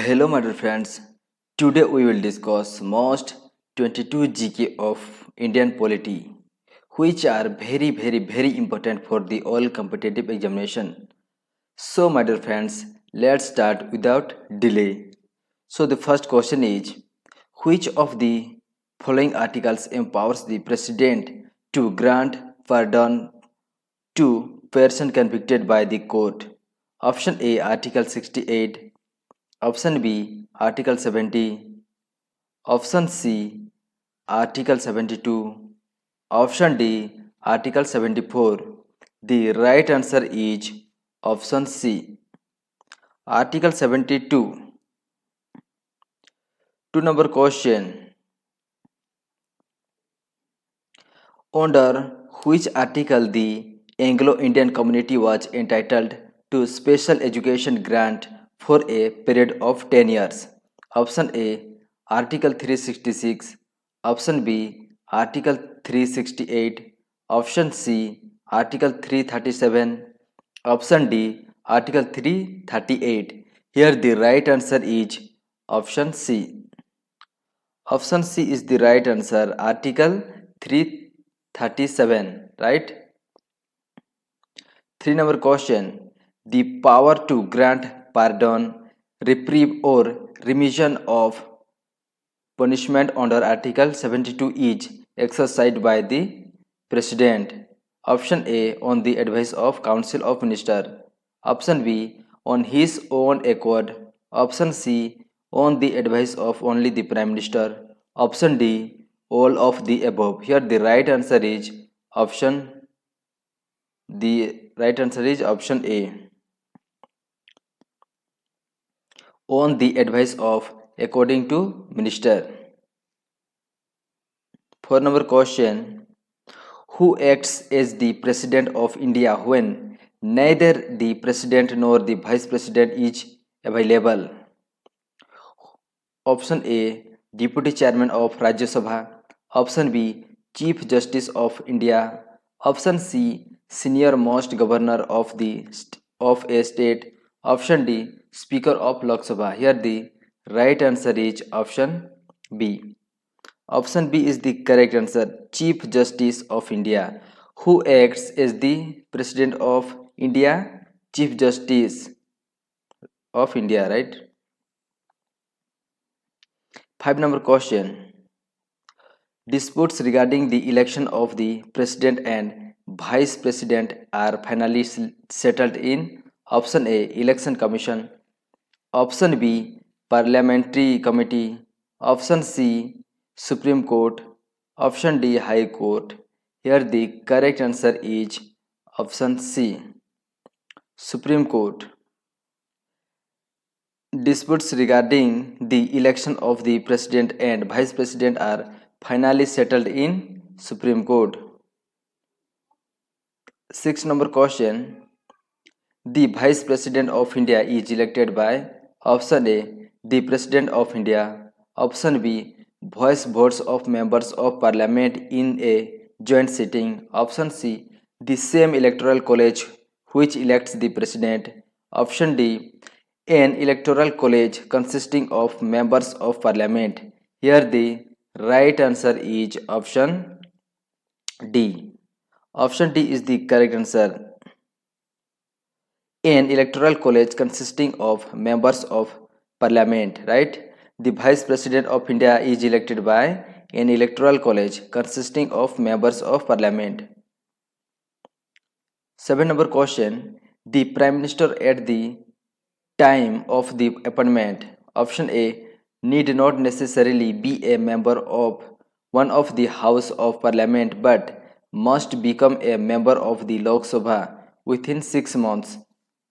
Hello my dear friends. Today we will discuss most 22 GK of Indian polity which are very important for the all competitive examination. So my dear friends, let's start without delay. So the first question is, which of the following articles empowers the president to grant pardon to person convicted by the court? Option A, Article 68. Option B, Article 70. Option C, Article 72. Option D, Article 74. The right answer is option C, Article 72. Two number question. Under which article the Anglo-Indian community was entitled to special education grant for a period of 10 years? Option A, Article 366. Option B, Article 368. Option C, Article 337. Option D, Article 338. Here the right answer is option C. Option C is the right answer. Article 337, right? 3 number question. The power to grant pardon, reprieve or remission of punishment under Article 72 is exercised by the President. Option A, on the advice of Council of Ministers. Option B, on his own accord. Option C, on the advice of only the Prime Minister. Option D, all of the above. Here the right answer is option A, on the advice of according to Minister. 4 number question. Who acts as the President of India when neither the President nor the Vice President is available? Option A, Deputy Chairman of Rajya Sabha. Option B, Chief Justice of India. Option C, Senior Most Governor of a state. Option D, Speaker of Lok Sabha. Here the right answer is option B. Option B is the correct answer. Chief Justice of India. Who acts as the President of India? Chief Justice of India, right? 5 number question. Disputes regarding the election of the President and Vice President are finally settled in option A, Election Commission. Option B, Parliamentary Committee. Option C, Supreme Court. Option D, High Court. Here the correct answer is option C, Supreme Court. Disputes regarding the election of the President and Vice President are finally settled in Supreme Court. 6 number question. The Vice President of India is elected by option A, the President of India. Option B, votes of members of Parliament in a joint sitting. Option C, the same electoral college which elects the President. Option D, an electoral college consisting of members of Parliament. Here the right answer is option D. Option D is the correct answer. An electoral college consisting of members of Parliament, right? The Vice President of India is elected by an electoral college consisting of members of Parliament. 7 number question. The Prime Minister at the time of the appointment. Option A, need not necessarily be a member of one of the House of Parliament but must become a member of the Lok Sabha within 6 months.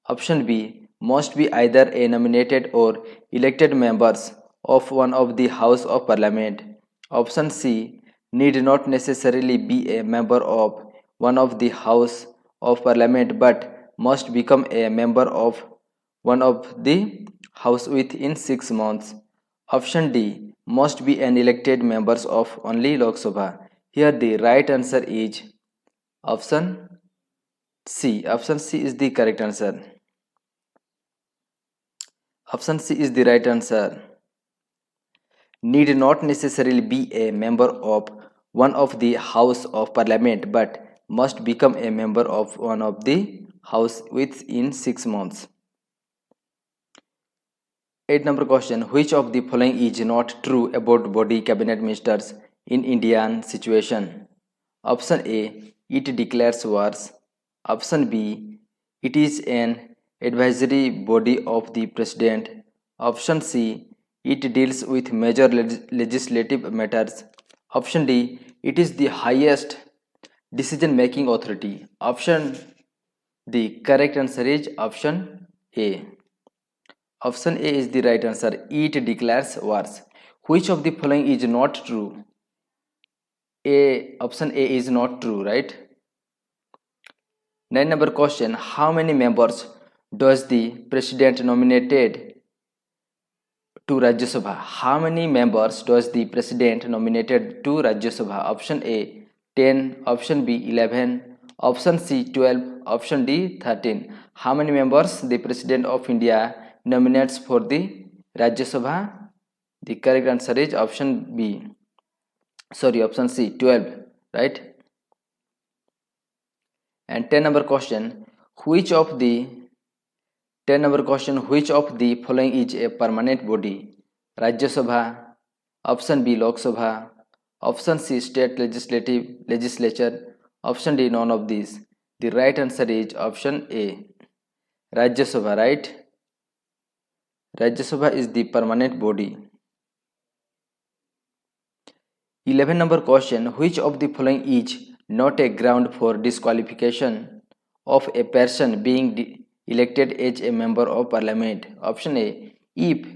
Option B, must be either a nominated or elected members of one of the House of Parliament. Option C, need not necessarily be a member of one of the House of Parliament but must become a member of one of the House within 6 months. Option D, must be an elected members of only Lok Sabha. Here the right answer is option C. Option C is the correct answer. Option C is the right answer. Need not necessarily be a member of one of the House of Parliament but must become a member of one of the House within 6 months. 8 number question. Which of the following is not true about body cabinet ministers in Indian situation? Option A. It declares wars. Option B. It is an advisory body of the president. Option C. It deals with major legislative matters. Option D. It is the highest decision making authority. Option The correct answer is option A. Option A is the right answer. It declares wars. Which of the following is not true? Option A is not true, right? 9 number question. How many members does the president nominated to Rajya Sabha? How many members does the president nominated to Rajya Sabha? Option A 10, option B 11, option C 12, option D 13. How many members the president of India nominates for the Rajya Sabha? The correct answer is option B. Option C 12, right? And 10 number question. Which of the 10 number question. Which of the following is a permanent body? Rajya Sabha, option B Lok Sabha, option C state legislature, option D none of these. The right answer is option A Rajya Sabha, right? Rajya Sabha is the permanent body. 11 number question. Which of the following is not a ground for disqualification of a person being elected as a member of parliament? Option A. If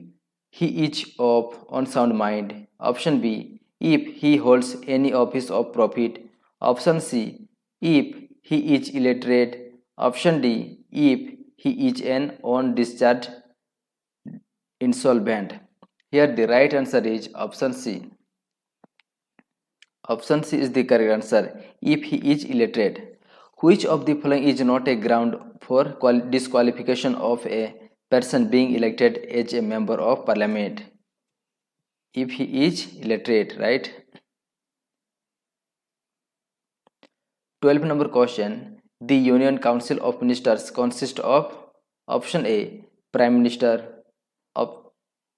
he is of unsound mind. Option B. If he holds any office of profit. Option C. If he is illiterate. Option D. If he is an undischarged insolvent. Here the right answer is option C. Option C is the correct answer. If he is illiterate. Which of the following is not a ground for disqualification of a person being elected as a member of parliament? If he is illiterate, right? 12 number question. The Union Council of Ministers consists of option A Prime Minister,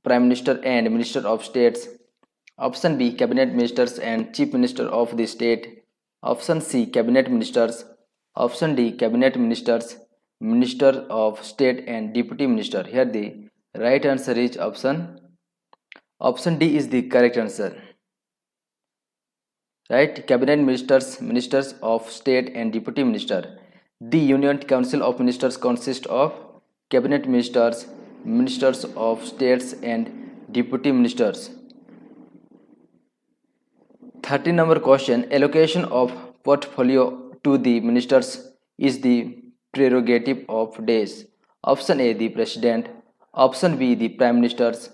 Prime Minister and Minister of States. Option B Cabinet Ministers and Chief Minister of the State. Option C Cabinet Ministers. Option D Cabinet Ministers, Minister of State and Deputy Minister. Here the right answer is option D is the correct answer. Right? Cabinet Ministers, Ministers of State and Deputy Minister. The Union Council of Ministers consists of Cabinet Ministers, Ministers of States and Deputy Ministers. 13 number question. Allocation of portfolio to the ministers is the prerogative of days. Option A the president, option B the prime ministers,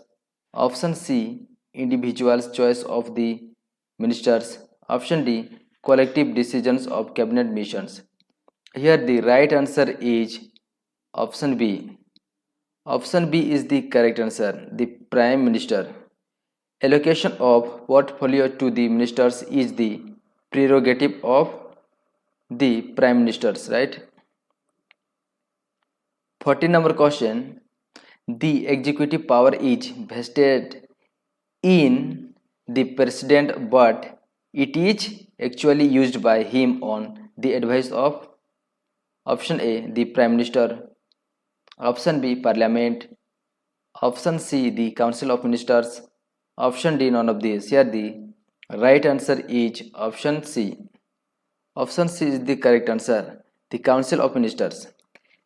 option C individual's choice of the ministers, option D collective decisions of cabinet missions. Here the right answer is option B. Option B is the correct answer. The prime minister. Allocation of portfolio to the ministers is the prerogative of the prime ministers, right? 14 number question. The executive power is vested in the president but it is actually used by him on the advice of option A the prime minister, option B parliament, option C the council of ministers, option D none of these. Here the right answer is option C. Option C is the correct answer. The council of ministers.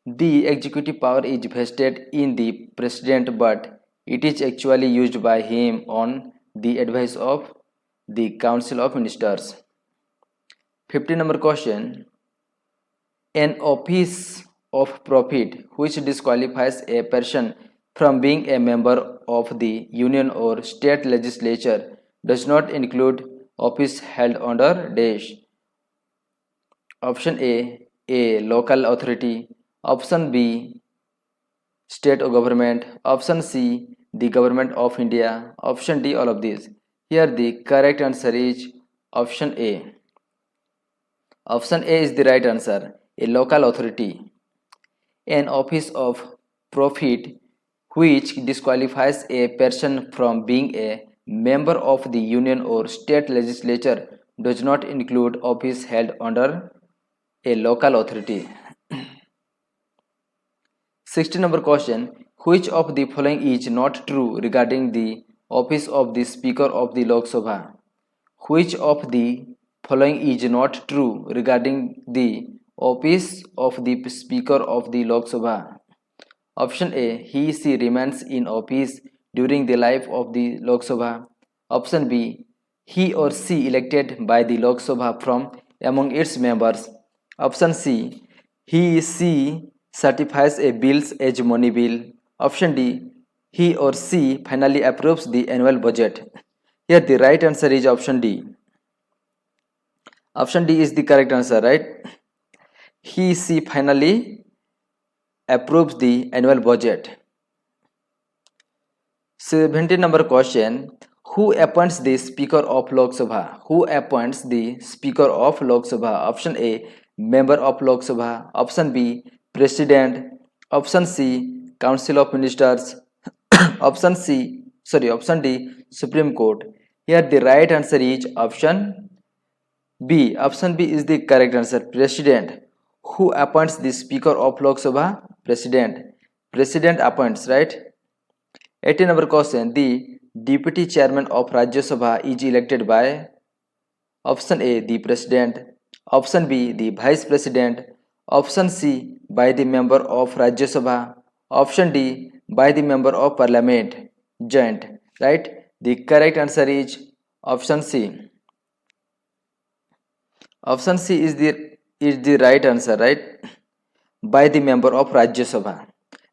The executive power is vested in the president but it is actually used by him on the advice of the council of ministers. 15 number question. An office of profit which disqualifies a person from being a member of the union or state legislature does not include office held under dash. Option A local authority, option B state government. Option C, the government of India. Option D, all of these. Here the correct answer is option A. Option A is the right answer. A local authority, an office of profit which disqualifies a person from being a member of the union or state legislature, does not include office held under a local authority. 60 number question. Which of the following is not true regarding the office of the Speaker of the Lok Sabha? Which of the following is not true regarding the office of the Speaker of the Lok Sabha? Option A, he/she remains in office during the life of the Lok Sabha. Option B, he or she elected by the Lok Sabha from among its members. Option C, he/she certifies a bill as money bill. Option D, he or she finally approves the annual budget. Here the right answer is option D. Option D is the correct answer, right? He/she finally approves the annual budget. 70 number question. Who appoints the Speaker of Lok Sabha? Who appoints the Speaker of Lok Sabha? Option A, member of Lok Sabha. Option B, President. Option C, Council of Ministers. Option D, Supreme Court. Here the right answer is option B. Option B is the correct answer. President. Who appoints the Speaker of Lok Sabha? President. President appoints, right? 18 number question. The Deputy Chairman of Rajya Sabha is elected by option A, the President. Option B, the Vice President. Option C, by the member of Rajya Sabha. Option D, by the member of Parliament. Joint, right? The correct answer is option C. Option C is the right answer, right? By the member of Rajya Sabha.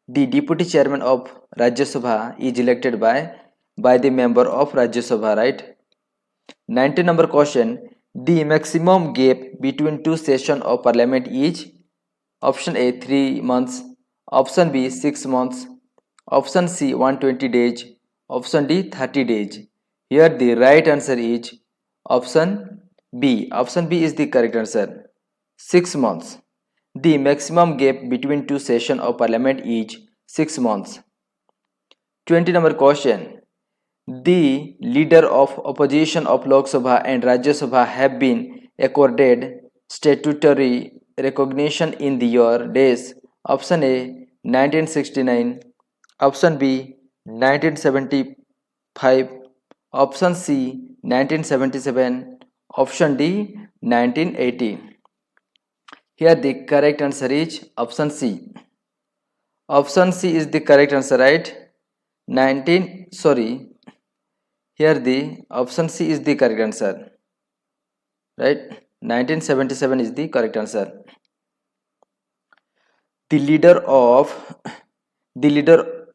The Deputy Chairman of Rajya Sabha is elected by the member of Rajya Sabha, right? 19 number question. The maximum gap between two sessions of Parliament is option A, 3 months. Option B, 6 months. Option C, 120 days. Option D, 30 days. Here the right answer is option B. Option B is the correct answer. 6 months. The maximum gap between two sessions of Parliament is 6 months. 20 number question. The leader of opposition of Lok Sabha and Rajya Sabha have been accorded statutory recognition in the year days. Option A, 1969. Option B, 1975. Option C, 1977. Option D, 1980. Here the correct answer is option C. Option C is the correct answer, right? Here the option C is the correct answer, right? 1977 is the correct answer. The leader of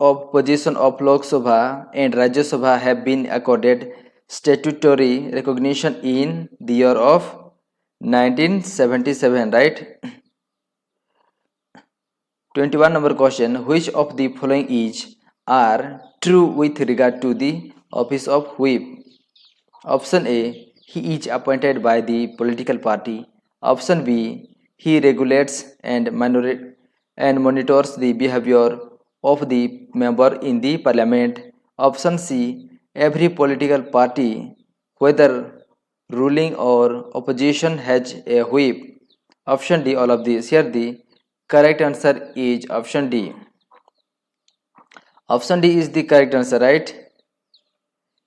opposition of Lok Sabha and Rajya Sabha have been accorded statutory recognition in the year of 1977, right? 21 number question. Which of the following are true with regard to the office of whip? Option A, he is appointed by the political party. Option B, he regulates and monitors the behavior of the member in the parliament. Option C, every political party, whether ruling or opposition, has a whip. Option D, all of these. Here the correct answer is option D. Option D is the correct answer, right?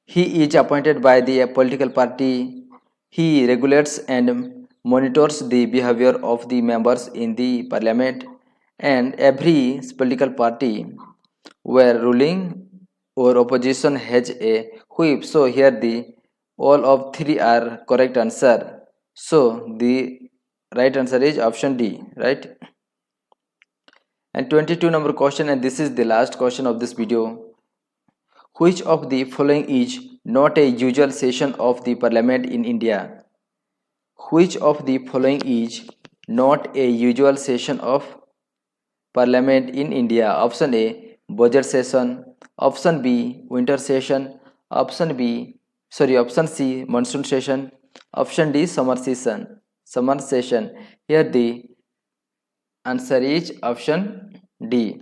He is appointed by the political party. He regulates and monitors the behavior of the members in the parliament, and every political party, where ruling or opposition, has a whip. So here the all of three are correct answer. So the right answer is option D, right? And 22 number question, and this is the last question of this video. Which of the following is not a usual session of the parliament in India? Which of the following is not a usual session of parliament in India? Option A, budget session. Option B, winter session. Option C, monsoon session. Option D, summer session. Summer session. Here the answer is option D,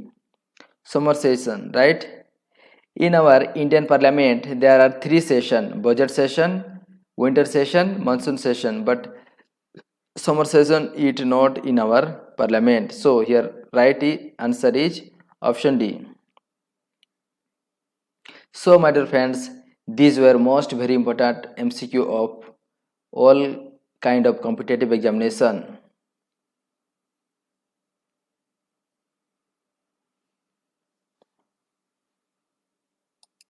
summer session, right? In our Indian Parliament, there are three sessions: budget session, winter session, monsoon session. But summer session is not in our Parliament. So here right answer is option D. So my dear friends, these were most very important MCQ of all kind of competitive examination.